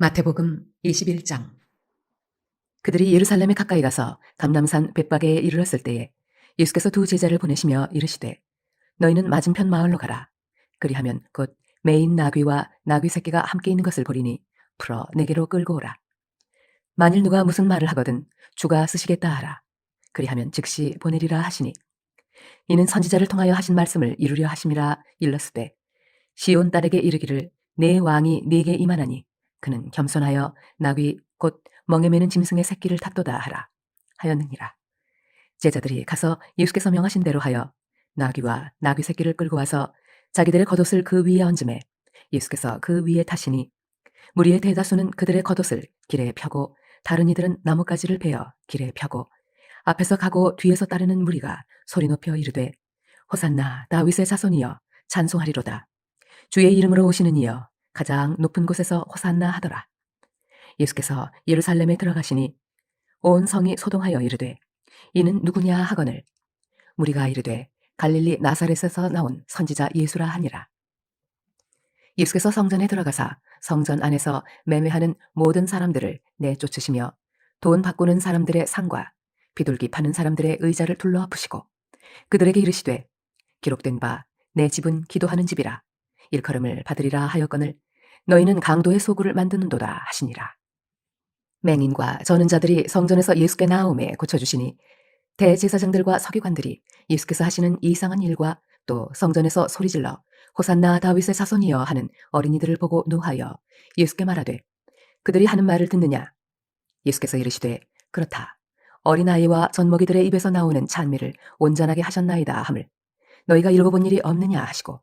마태복음 21장. 그들이 예루살렘에 가까이 가서 감람산 벳바게에 이르렀을 때에 예수께서 두 제자를 보내시며 이르시되 너희는 맞은편 마을로 가라. 그리하면 곧 매인 나귀와 나귀 새끼가 함께 있는 것을 보리니 풀어 내게로 끌고 오라. 만일 누가 무슨 말을 하거든 주가 쓰시겠다 하라. 그리하면 즉시 보내리라 하시니 이는 선지자를 통하여 하신 말씀을 이루려 하심이라 일렀으되 시온 딸에게 이르기를 내 왕이 네게 임하나니 그는 겸손하여 나귀 곧 멍에 매는 짐승의 새끼를 탔도다 하라 하였느니라. 제자들이 가서 예수께서 명하신 대로 하여 나귀와 나귀 새끼를 끌고 와서 자기들의 겉옷을 그 위에 얹음에 예수께서 그 위에 타시니 무리의 대다수는 그들의 겉옷을 길에 펴고 다른 이들은 나뭇가지를 베어 길에 펴고 앞에서 가고 뒤에서 따르는 무리가 소리 높여 이르되 호산나 다윗의 자손이여 찬송하리로다. 주의 이름으로 오시는 이여 가장 높은 곳에서 호산나 하더라. 예수께서 예루살렘에 들어가시니 온 성이 소동하여 이르되 이는 누구냐 하거늘 무리가 이르되 갈릴리 나사렛에서 나온 선지자 예수라 하니라. 예수께서 성전에 들어가사 성전 안에서 매매하는 모든 사람들을 내쫓으시며 돈 바꾸는 사람들의 상과 비둘기 파는 사람들의 의자를 둘러 엎으시고 그들에게 이르시되 기록된 바 내 집은 기도하는 집이라 일컬음을 받으리라 하였거늘 너희는 강도의 소굴을 만드는도다 하시니라. 맹인과 저는 자들이 성전에서 예수께 나아오매 고쳐주시니 대제사장들과 서기관들이 예수께서 하시는 이상한 일과 또 성전에서 소리질러 호산나 다윗의 자손이여 하는 어린이들을 보고 노하여 예수께 말하되 그들이 하는 말을 듣느냐. 예수께서 이르시되 그렇다. 어린아이와 젖먹이들의 입에서 나오는 찬미를 온전하게 하셨나이다 함을 너희가 읽어본 일이 없느냐 하시고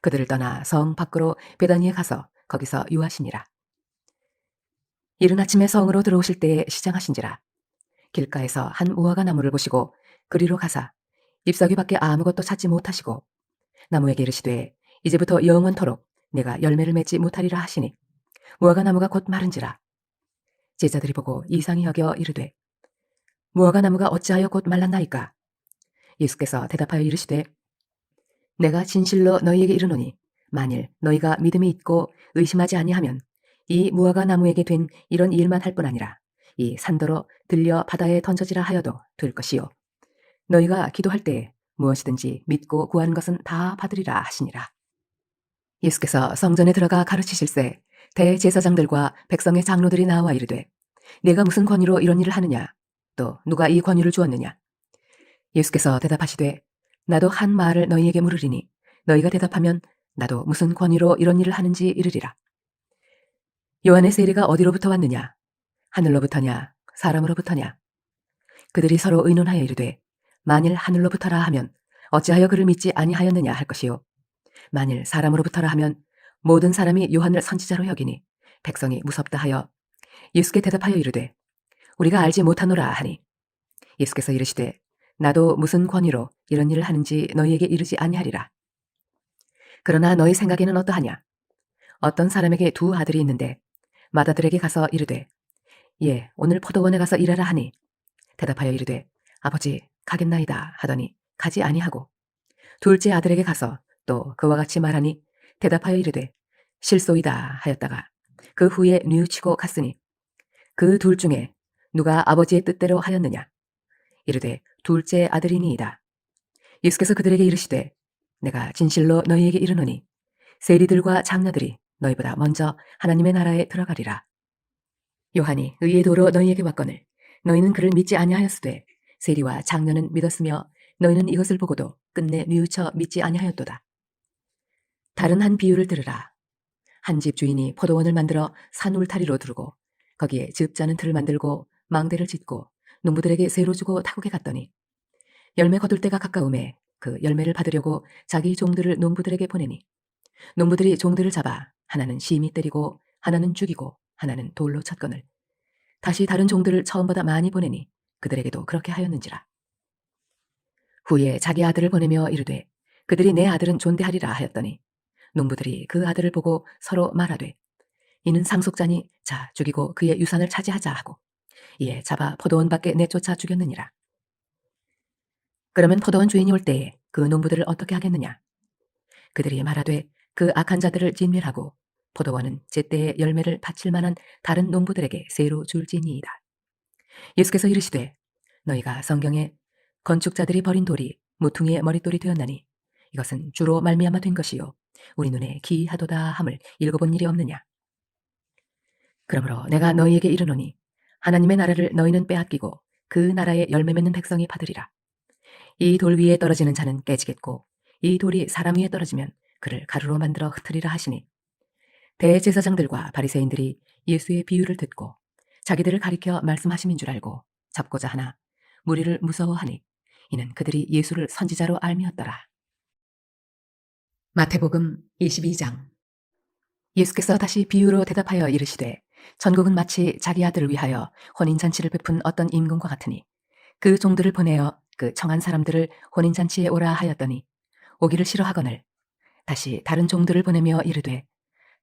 그들을 떠나 성 밖으로 베다니에 가서 거기서 유하시니라. 이른 아침에 성으로 들어오실 때에 시장하신지라. 길가에서 한 무화과 나무를 보시고 그리로 가사 잎사귀 밖에 아무것도 찾지 못하시고 나무에게 이르시되 이제부터 영원토록 내가 열매를 맺지 못하리라 하시니 무화과 나무가 곧 마른지라. 제자들이 보고 이상히 여겨 이르되 무화과 나무가 어찌하여 곧 말랐나이까. 예수께서 대답하여 이르시되 내가 진실로 너희에게 이르노니 만일 너희가 믿음이 있고 의심하지 아니하면 이 무화과 나무에게 된 이런 일만 할 뿐 아니라 이 산더러 들려 바다에 던져지라 하여도 될 것이요 너희가 기도할 때에 무엇이든지 믿고 구하는 것은 다 받으리라 하시니라. 예수께서 성전에 들어가 가르치실세 대제사장들과 백성의 장로들이 나와 이르되 내가 무슨 권위로 이런 일을 하느냐 또 누가 이 권위를 주었느냐. 예수께서 대답하시되 나도 한 말을 너희에게 물으리니 너희가 대답하면 나도 무슨 권위로 이런 일을 하는지 이르리라. 요한의 세례가 어디로부터 왔느냐 하늘로부터냐 사람으로부터냐. 그들이 서로 의논하여 이르되 만일 하늘로부터라 하면 어찌하여 그를 믿지 아니하였느냐 할 것이요 만일 사람으로부터라 하면 모든 사람이 요한을 선지자로 여기니 백성이 무섭다 하여 예수께 대답하여 이르되 우리가 알지 못하노라 하니 예수께서 이르시되 나도 무슨 권위로 이런 일을 하는지 너희에게 이르지 아니하리라. 그러나 너희 생각에는 어떠하냐. 어떤 사람에게 두 아들이 있는데 맏아들에게 가서 이르되 예 오늘 포도원에 가서 일하라 하니 대답하여 이르되 아버지 가겠나이다 하더니 가지 아니하고 둘째 아들에게 가서 또 그와 같이 말하니 대답하여 이르되 실소이다 하였다가 그 후에 뉘우치고 갔으니 그 둘 중에 누가 아버지의 뜻대로 하였느냐. 이르되 둘째 아들이니이다. 예수께서 그들에게 이르시되 내가 진실로 너희에게 이르노니 세리들과 장녀들이 너희보다 먼저 하나님의 나라에 들어가리라. 요한이 의의 도로 너희에게 왔거늘 너희는 그를 믿지 아니하였으되 세리와 장녀는 믿었으며 너희는 이것을 보고도 끝내 뉘우쳐 믿지 아니하였도다. 다른 한 비유를 들으라. 한 집 주인이 포도원을 만들어 산 울타리로 두르고 거기에 즙자는 틀을 만들고 망대를 짓고 농부들에게 세로 주고 타국에 갔더니 열매 거둘 때가 가까움에 그 열매를 받으려고 자기 종들을 농부들에게 보내니 농부들이 종들을 잡아 하나는 심히 때리고 하나는 죽이고 하나는 돌로 쳤거늘 다시 다른 종들을 처음보다 많이 보내니 그들에게도 그렇게 하였는지라. 후에 자기 아들을 보내며 이르되 그들이 내 아들은 존대하리라 하였더니 농부들이 그 아들을 보고 서로 말하되 이는 상속자니 자 죽이고 그의 유산을 차지하자 하고 이에 잡아 포도원 밖에 내쫓아 죽였느니라. 그러면 포도원 주인이 올 때에 그 농부들을 어떻게 하겠느냐. 그들이 말하되 그 악한 자들을 진멸하고 포도원은 제때의 열매를 바칠 만한 다른 농부들에게 새로 줄지니이다. 예수께서 이르시되 너희가 성경에 건축자들이 버린 돌이 모퉁이의 머릿돌이 되었나니 이것은 주로 말미암아 된 것이요 우리 눈에 기이하도다 함을 읽어본 일이 없느냐. 그러므로 내가 너희에게 이르노니 하나님의 나라를 너희는 빼앗기고 그 나라의 열매 맺는 백성이 받으리라. 이 돌 위에 떨어지는 자는 깨지겠고 이 돌이 사람 위에 떨어지면 그를 가루로 만들어 흩으리라 하시니 대제사장들과 바리새인들이 예수의 비유를 듣고 자기들을 가리켜 말씀하심인 줄 알고 잡고자 하나 무리를 무서워하니 이는 그들이 예수를 선지자로 알미었더라. 마태복음 22장. 예수께서 다시 비유로 대답하여 이르시되 천국은 마치 자기 아들을 위하여 혼인잔치를 베푼 어떤 임금과 같으니 그 종들을 보내어 그 청한 사람들을 혼인잔치에 오라 하였더니 오기를 싫어하거늘 다시 다른 종들을 보내며 이르되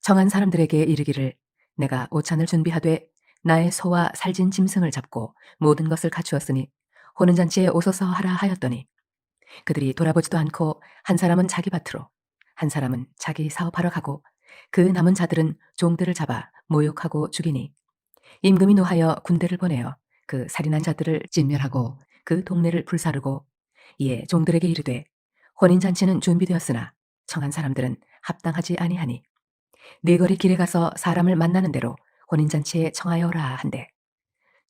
청한 사람들에게 이르기를 내가 오찬을 준비하되 나의 소와 살진 짐승을 잡고 모든 것을 갖추었으니 혼인잔치에 오소서 하라 하였더니 그들이 돌아보지도 않고 한 사람은 자기 밭으로 한 사람은 자기 사업하러 가고 그 남은 자들은 종들을 잡아 모욕하고 죽이니 임금이 노하여 군대를 보내어 그 살인한 자들을 진멸하고 그 동네를 불사르고 이에 종들에게 이르되 혼인잔치는 준비되었으나 청한 사람들은 합당하지 아니하니 네 거리 길에 가서 사람을 만나는 대로 혼인잔치에 청하여라 한대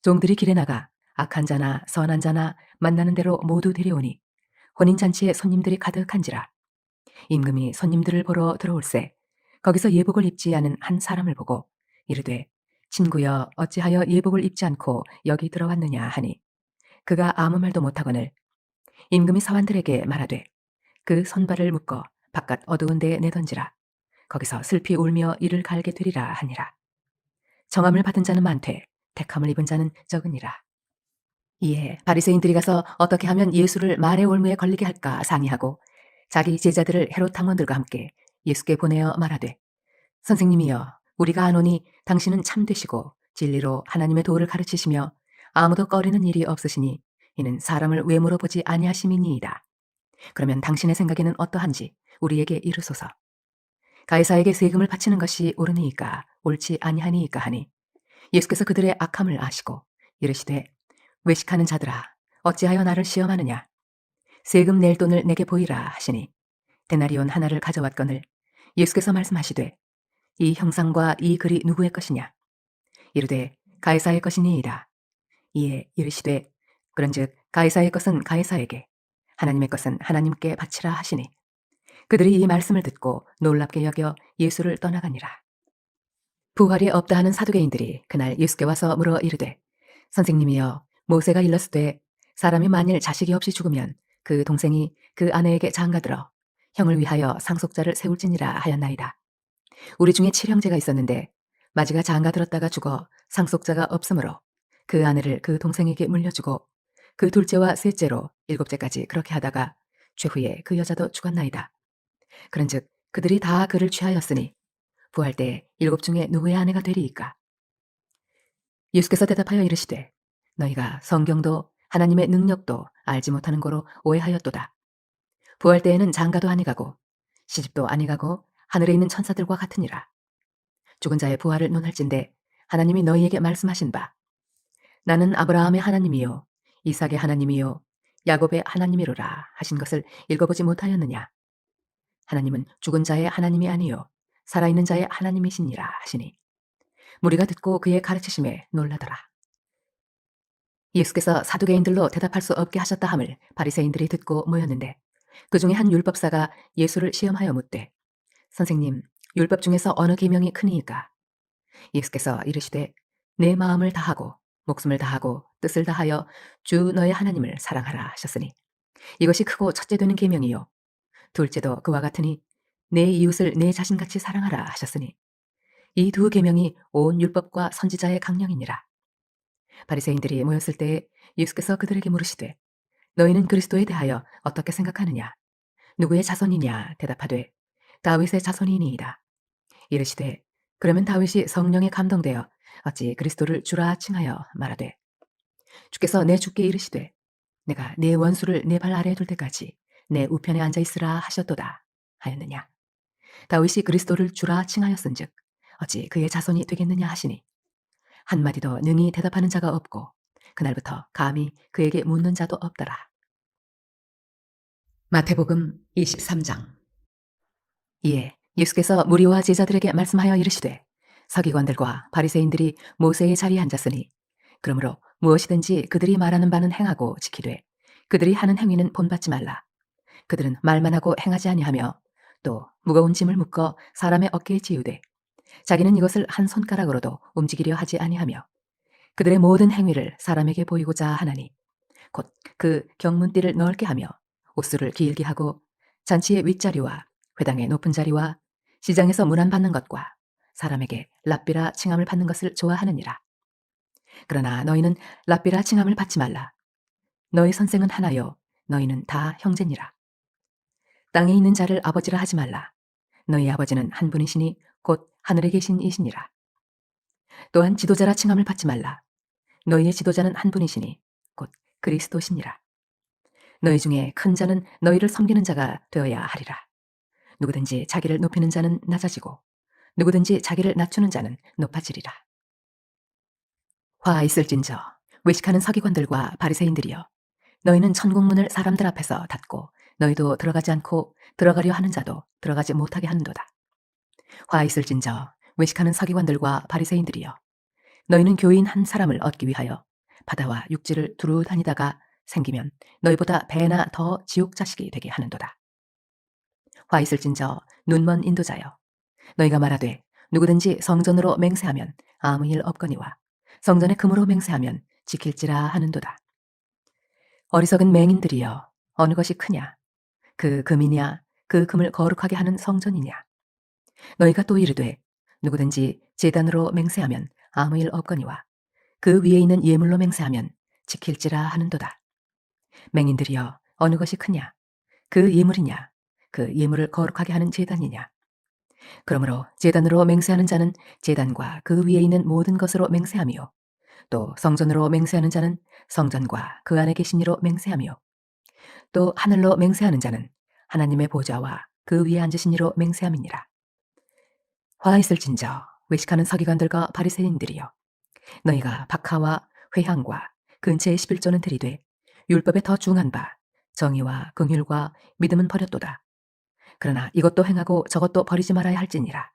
종들이 길에 나가 악한 자나 선한 자나 만나는 대로 모두 데려오니 혼인잔치에 손님들이 가득한지라 임금이 손님들을 보러 들어올세 거기서 예복을 입지 않은 한 사람을 보고 이르되 친구여 어찌하여 예복을 입지 않고 여기 들어왔느냐 하니 그가 아무 말도 못하거늘 임금이 사환들에게 말하되 그 손발을 묶어 바깥 어두운 데에 내던지라 거기서 슬피 울며 이를 갈게 되리라 하니라. 정함을 받은 자는 많되 택함을 입은 자는 적으니라. 이에 바리새인들이 가서 어떻게 하면 예수를 말의 올무에 걸리게 할까 상의하고 자기 제자들을 헤롯 당원들과 함께 예수께 보내어 말하되 선생님이여 우리가 아노니 당신은 참되시고 진리로 하나님의 도를 가르치시며 아무도 꺼리는 일이 없으시니 이는 사람을 왜 물어보지 아니하심이니이다. 그러면 당신의 생각에는 어떠한지 우리에게 이르소서. 가이사에게 세금을 바치는 것이 옳으니이까 옳지 아니하니이까 하니 예수께서 그들의 악함을 아시고 이르시되 외식하는 자들아 어찌하여 나를 시험하느냐 세금 낼 돈을 내게 보이라 하시니 데나리온 하나를 가져왔거늘 예수께서 말씀하시되 이 형상과 이 글이 누구의 것이냐 이르되 가이사의 것이니이다. 이에 이르시되 그런즉 가이사의 것은 가이사에게 하나님의 것은 하나님께 바치라 하시니 그들이 이 말씀을 듣고 놀랍게 여겨 예수를 떠나가니라. 부활이 없다 하는 사두개인들이 그날 예수께 와서 물어 이르되 선생님이여 모세가 일렀으되 사람이 만일 자식이 없이 죽으면 그 동생이 그 아내에게 장가들어 형을 위하여 상속자를 세울지니라 하였나이다. 우리 중에 7형제가 있었는데 마지가 장가들었다가 죽어 상속자가 없으므로 그 아내를 그 동생에게 물려주고 그 둘째와 셋째로 7째까지 그렇게 하다가 최후에 그 여자도 죽었나이다. 그런즉 그들이 다 그를 취하였으니 부활 때 7 중에 누구의 아내가 되리이까? 예수께서 대답하여 이르시되 너희가 성경도 하나님의 능력도 알지 못하는 거로 오해하였도다. 부활 때에는 장가도 아니가고 시집도 아니가고 하늘에 있는 천사들과 같으니라. 죽은 자의 부활을 논할진대 하나님이 너희에게 말씀하신 바 나는 아브라함의 하나님이요 이삭의 하나님이요 야곱의 하나님이로라 하신 것을 읽어보지 못하였느냐. 하나님은 죽은 자의 하나님이 아니요 살아있는 자의 하나님이시니라 하시니 무리가 듣고 그의 가르치심에 놀라더라. 예수께서 사두개인들로 대답할 수 없게 하셨다 함을 바리새인들이 듣고 모였는데 그 중에 한 율법사가 예수를 시험하여 묻되 선생님 율법 중에서 어느 계명이 크니이까? 예수께서 이르시되 내 마음을 다하고 목숨을 다하고 뜻을 다하여 주 너의 하나님을 사랑하라 하셨으니 이것이 크고 첫째 되는 계명이요 둘째도 그와 같으니 내 이웃을 내 자신같이 사랑하라 하셨으니 이 두 계명이 온 율법과 선지자의 강령이니라. 바리새인들이 모였을 때에 예수께서 그들에게 물으시되 너희는 그리스도에 대하여 어떻게 생각하느냐? 누구의 자손이냐? 대답하되 다윗의 자손이니이다. 이르시되 그러면 다윗이 성령에 감동되어 어찌 그리스도를 주라 칭하여 말하되 주께서 내 주께 이르시되 내가 네 원수를 내 발 아래에 둘 때까지 내 우편에 앉아 있으라 하셨도다 하였느냐? 다윗이 그리스도를 주라 칭하였은즉 어찌 그의 자손이 되겠느냐 하시니 한마디도 능히 대답하는 자가 없고 그날부터 감히 그에게 묻는 자도 없더라. 마태복음 23장. 이에 예수께서 무리와 제자들에게 말씀하여 이르시되 서기관들과 바리새인들이 모세의 자리에 앉았으니 그러므로 무엇이든지 그들이 말하는 바는 행하고 지키되 그들이 하는 행위는 본받지 말라. 그들은 말만 하고 행하지 아니하며 또 무거운 짐을 묶어 사람의 어깨에 지우되 자기는 이것을 한 손가락으로도 움직이려 하지 아니하며 그들의 모든 행위를 사람에게 보이고자 하나니 곧 그 경문띠를 넓게 하며 옷수를 길게 하고 잔치의 윗자리와 회당의 높은 자리와 시장에서 문안받는 것과 사람에게 랍비라 칭함을 받는 것을 좋아하느니라. 그러나 너희는 랍비라 칭함을 받지 말라. 너희 선생은 하나요 너희는 다 형제니라. 땅에 있는 자를 아버지라 하지 말라. 너희 아버지는 한 분이시니 곧 하늘에 계신 이시니라. 또한 지도자라 칭함을 받지 말라. 너희의 지도자는 한 분이시니 곧 그리스도시니라. 너희 중에 큰 자는 너희를 섬기는 자가 되어야 하리라. 누구든지 자기를 높이는 자는 낮아지고 누구든지 자기를 낮추는 자는 높아지리라. 화 있을진저 외식하는 서기관들과 바리새인들이여 너희는 천국문을 사람들 앞에서 닫고 너희도 들어가지 않고 들어가려 하는 자도 들어가지 못하게 하는도다. 화 있을진저 외식하는 서기관들과 바리새인들이여 너희는 교인 한 사람을 얻기 위하여 바다와 육지를 두루 다니다가 생기면 너희보다 배나 더 지옥 자식이 되게 하는도다. 화 있을진저 눈먼 인도자여 너희가 말하되 누구든지 성전으로 맹세하면 아무 일 없거니와 성전에 금으로 맹세하면 지킬지라 하는도다. 어리석은 맹인들이여 어느 것이 크냐 그 금이냐 그 금을 거룩하게 하는 성전이냐. 너희가 또 이르되 누구든지 제단으로 맹세하면 아무 일 없거니와 그 위에 있는 예물로 맹세하면 지킬지라 하는도다. 맹인들이여 어느 것이 크냐 그 예물이냐 그 예물을 거룩하게 하는 제단이냐. 그러므로 제단으로 맹세하는 자는 제단과 그 위에 있는 모든 것으로 맹세하며 또 성전으로 맹세하는 자는 성전과 그 안에 계신 이로 맹세하며 또 하늘로 맹세하는 자는 하나님의 보좌와 그 위에 앉으신 이로 맹세함이니라. 화 있을진저 외식하는 서기관들과 바리새인들이여 너희가 박하와 회향과 근처의 11조는 들이되 율법에 더 중한 바 정의와 긍휼과 믿음은 버렸도다. 그러나 이것도 행하고 저것도 버리지 말아야 할지니라.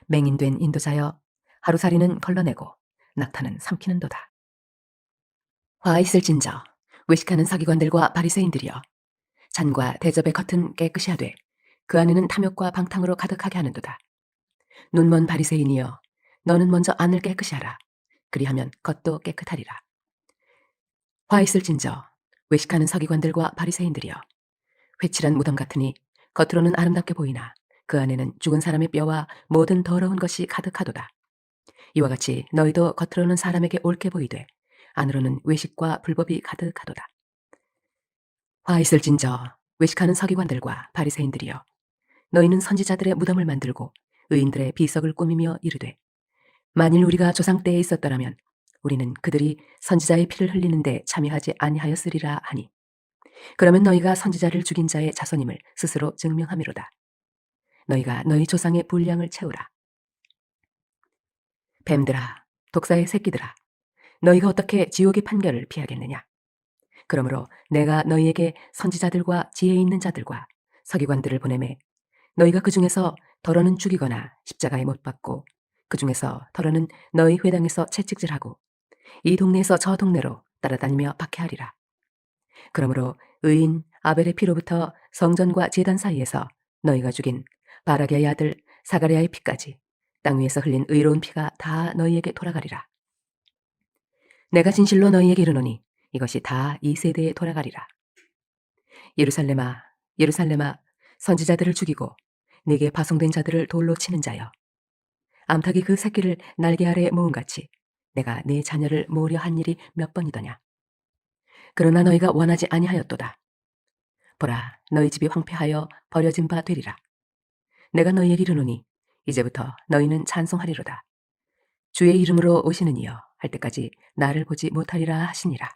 맹인된 인도자여 하루살이는 걸러내고 낙타는 삼키는도다. 화 있을진저 외식하는 서기관들과 바리새인들이여 잔과 대접의 겉은 깨끗이 하되 그 안에는 탐욕과 방탕으로 가득하게 하는도다. 눈먼 바리새인이여 너는 먼저 안을 깨끗이 하라. 그리하면 겉도 깨끗하리라. 화 있을진저 외식하는 서기관들과 바리새인들이여 회칠한 무덤 같으니 겉으로는 아름답게 보이나 그 안에는 죽은 사람의 뼈와 모든 더러운 것이 가득하도다. 이와 같이 너희도 겉으로는 사람에게 옳게 보이되 안으로는 외식과 불법이 가득하도다. 화 있을진저 외식하는 서기관들과 바리새인들이여 너희는 선지자들의 무덤을 만들고 의인들의 비석을 꾸미며 이르되 만일 우리가 조상 때에 있었더라면 우리는 그들이 선지자의 피를 흘리는데 참여하지 아니하였으리라 하니 그러면 너희가 선지자를 죽인 자의 자손임을 스스로 증명함이로다. 너희가 너희 조상의 분량을 채우라. 뱀들아 독사의 새끼들아 너희가 어떻게 지옥의 판결을 피하겠느냐. 그러므로 내가 너희에게 선지자들과 지혜 있는 자들과 서기관들을 보내매 너희가 그 중에서 더러는 죽이거나 십자가에 못 박고 그 중에서 더러는 너희 회당에서 채찍질하고 이 동네에서 저 동네로 따라다니며 박해하리라. 그러므로 의인 아벨의 피로부터 성전과 제단 사이에서 너희가 죽인 바라게의 아들 사가랴의 피까지 땅 위에서 흘린 의로운 피가 다 너희에게 돌아가리라. 내가 진실로 너희에게 이르노니 이것이 다 이 세대에 돌아가리라. 예루살렘아 예루살렘아 선지자들을 죽이고 네게 파송된 자들을 돌로 치는 자여 암탉이 그 새끼를 날개 아래 모음같이 내가 네 자녀를 모으려 한 일이 몇 번이더냐. 그러나 너희가 원하지 아니하였도다. 보라 너희 집이 황폐하여 버려진 바 되리라. 내가 너희에게 이르노니 이제부터 너희는 찬송하리로다. 주의 이름으로 오시는 이여 할 때까지 나를 보지 못하리라 하시니라.